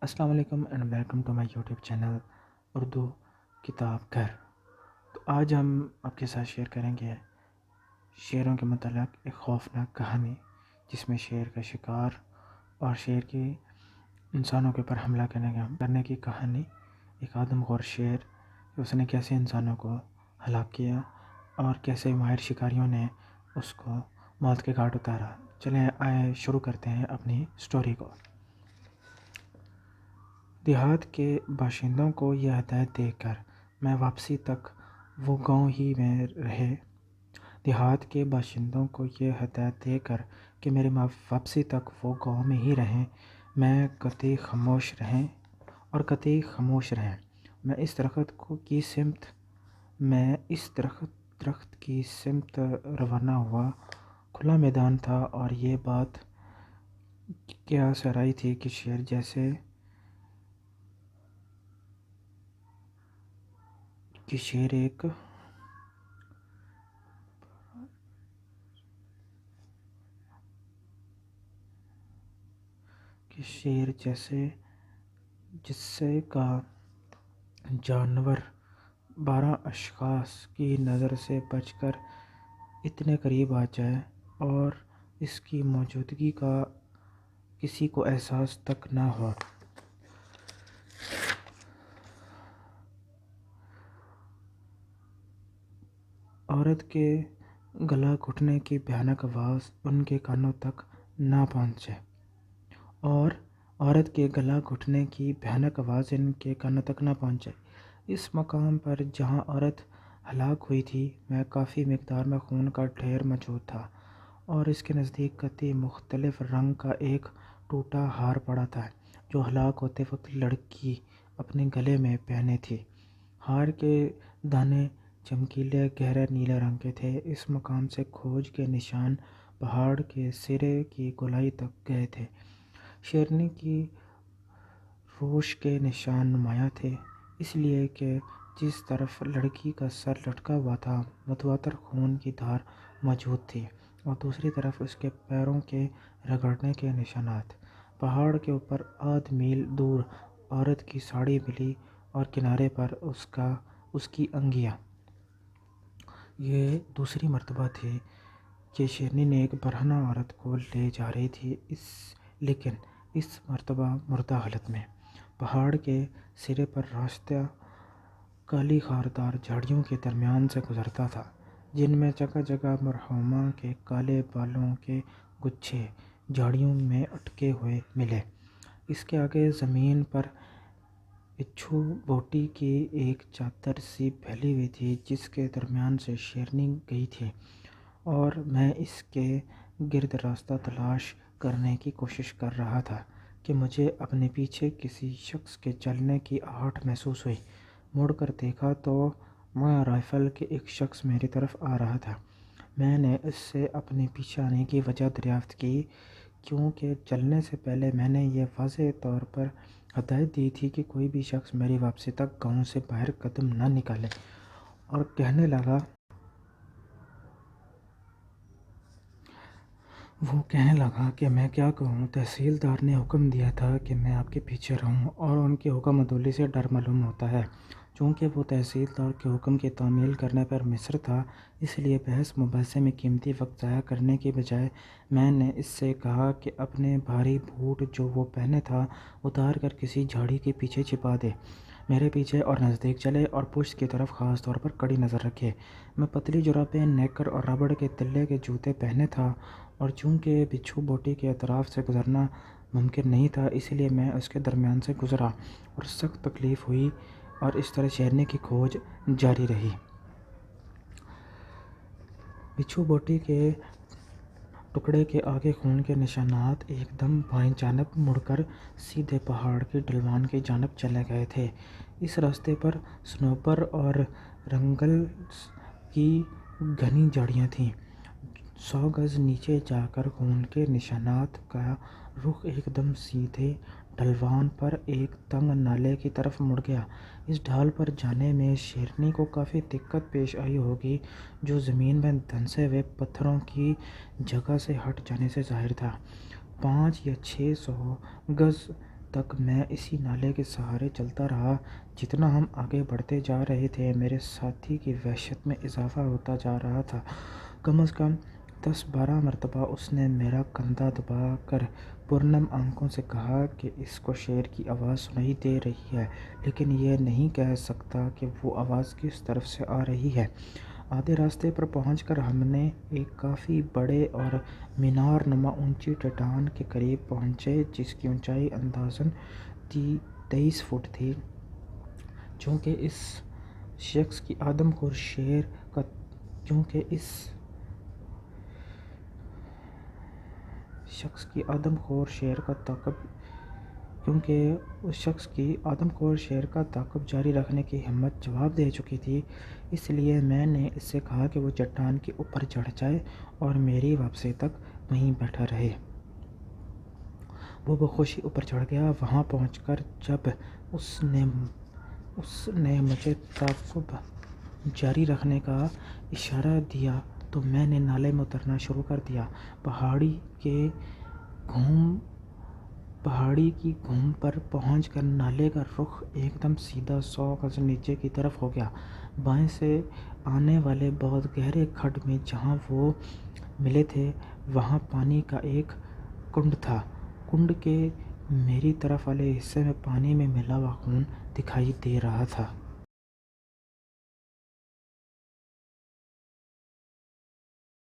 السلام علیکم and welcome to my YouTube channel Urdu Kitab Ghar. تو آج ہم آپ کے ساتھ شیئر کریں گے شیروں کے متعلق ایک خوفناک کہانی، جس میں شیر کا شکار اور شیر کی انسانوں کے اوپر حملہ کرنے کی کہانی۔ ایک آدم غور شیر، اس نے کیسے انسانوں کو ہلاک کیا اور کیسے ماہر شکاریوں نے اس کو موت کے گھاٹ اتارا۔ چلیں آئے شروع کرتے ہیں اپنی سٹوری کو۔ دیہات کے باشندوں کو یہ ہدایت دے کر میں واپسی تک وہ گاؤں ہی میں رہے دیہات کے باشندوں کو یہ ہدایت دے کر کہ میرے واپسی تک وہ گاؤں میں ہی رہیں، میں قطعی خاموش رہیں اور قطعی خاموش رہیں۔ میں اس درخت کی سمت روانہ ہوا۔ کھلا میدان تھا اور یہ بات کیا سرائی تھی کہ شیر جیسے کا جانور 12 اشخاص کی نظر سے بچ کر اتنے قریب آ جائے اور اس کی موجودگی کا کسی کو احساس تک نہ ہو۔ عورت کے گلا گھٹنے کی بھیانک آواز ان کے کانوں تک نہ پہنچے اس مقام پر جہاں عورت ہلاک ہوئی تھی میں کافی مقدار میں خون کا ڈھیر موجود تھا، اور اس کے نزدیک قطعی مختلف رنگ کا ایک ٹوٹا ہار پڑا تھا جو ہلاک ہوتے وقت لڑکی اپنے گلے میں پہنے تھی۔ ہار کے دانے چمکیلے گہرے نیلے رنگ کے تھے۔ اس مقام سے کھوج کے نشان پہاڑ کے سرے کی گولائی تک گئے تھے۔ شیرنی کی روش کے نشان نمایاں تھے، اس لیے کہ جس طرف لڑکی کا سر لٹکا ہوا تھا متواتر خون کی دھار موجود تھی، اور دوسری طرف اس کے پیروں کے رگڑنے کے نشانات۔ پہاڑ کے اوپر آدھ میل دور عورت کی ساڑی ملی اور کنارے پر اس کی انگیاں۔ یہ دوسری مرتبہ تھی کہ شیرنی نے ایک برہنہ عورت کو لے جا رہی تھی، لیکن اس مرتبہ مردہ حالت میں۔ پہاڑ کے سرے پر راستہ کالی خاردار جھاڑیوں کے درمیان سے گزرتا تھا، جن میں جگہ جگہ مرحومہ کے کالے بالوں کے گچھے جھاڑیوں میں اٹکے ہوئے ملے۔ اس کے آگے زمین پر بچھو بوٹی کی ایک چادر سی پھیلی ہوئی تھی، جس کے درمیان سے شیرنی گئی تھی، اور میں اس کے گرد راستہ تلاش کرنے کی کوشش کر رہا تھا کہ مجھے اپنے پیچھے کسی شخص کے چلنے کی آہٹ محسوس ہوئی۔ مڑ کر دیکھا تو میں رائفل کے ایک شخص میری طرف آ رہا تھا۔ میں نے اس سے اپنے پیچھے آنے کی وجہ دریافت کی، کیونکہ چلنے سے پہلے میں نے یہ واضح طور پر ہدایت دی تھی کہ کوئی بھی شخص میری واپسی تک گاؤں سے باہر قدم نہ نکالے، اور وہ کہنے لگا کہ میں کیا کہوں، تحصیلدار نے حکم دیا تھا کہ میں آپ کے پیچھے رہوں، اور ان کی حکم عدولی سے ڈر معلوم ہوتا ہے۔ چونکہ وہ تحصیلدار کے حکم کی تعمیل کرنے پر مصر تھا، اس لیے بحث مباحثے میں قیمتی وقت ضائع کرنے کی بجائے میں نے اس سے کہا کہ اپنے بھاری بوٹ جو وہ پہنے تھا اتار کر کسی جھاڑی کے پیچھے چھپا دے، میرے پیچھے اور نزدیک چلے اور پشت کی طرف خاص طور پر کڑی نظر رکھے۔ میں پتلی جرابیں، نیکر اور ربڑ کے تلے کے جوتے پہنے تھا، اور چونکہ بچھو بوٹی کے اطراف سے گزرنا ممکن نہیں تھا، اس لیے میں اس کے درمیان سے گزرا اور سخت تکلیف ہوئی، اور اس طرح شیرنی کی کھوج جاری رہی۔ بچھو بوٹی کے ٹکڑے کے آگے خون کے نشانات ایک دم بائیں جانب مڑ کر سیدھے پہاڑ کی ڈھلوان کی جانب چلے گئے تھے۔ اس راستے پر صنوبر اور رنگلز کی گھنی جھاڑیاں تھیں۔ 100 گز نیچے جا کر خون کے نشانات کا رخ ایک دم سیدھے ڈھلوان پر ایک تنگ نالے کی طرف مڑ گیا۔ اس ڈھال پر جانے میں شیرنی کو کافی دقت پیش آئی ہوگی، جو زمین میں دھنسے ہوئے پتھروں کی جگہ سے ہٹ جانے سے ظاہر تھا۔ 500 یا 600 گز تک میں اسی نالے کے سہارے چلتا رہا۔ جتنا ہم آگے بڑھتے جا رہے تھے میرے ساتھی کی وحشت میں اضافہ ہوتا جا رہا تھا۔ کم از کم 10-12 مرتبہ اس نے میرا کندھا دبا کر پرنم آنکھوں سے کہا کہ اس کو شیر کی آواز سنائی دے رہی ہے، لیکن یہ نہیں کہہ سکتا کہ وہ آواز کس طرف سے آ رہی ہے۔ آدھے راستے پر پہنچ کر ہم نے ایک کافی بڑے اور مینار نما اونچی چٹان کے قریب پہنچے جس کی اونچائی اندازاً 23 فٹ تھی۔ چونکہ اس شخص کی آدم خور شیر کا تعاقب جاری رکھنے کی ہمت جواب دے چکی تھی، اس لیے میں نے اس سے کہا کہ وہ چٹان کے اوپر چڑھ جائے اور میری واپسی تک وہیں بیٹھا رہے۔ وہ بخوشی اوپر چڑھ گیا۔ وہاں پہنچ کر جب اس نے مجھے تعاقب جاری رکھنے کا اشارہ دیا تو میں نے نالے میں اترنا شروع کر دیا۔ پہاڑی کی گھوم پر پہنچ کر نالے کا رخ ایک دم سیدھا 100 گز نیچے کی طرف ہو گیا۔ بائیں سے آنے والے بہت گہرے کھڈ میں جہاں وہ ملے تھے وہاں پانی کا ایک کنڈ تھا۔ کنڈ کے میری طرف والے حصے میں پانی میں ملا ہوا خون دکھائی دے رہا تھا۔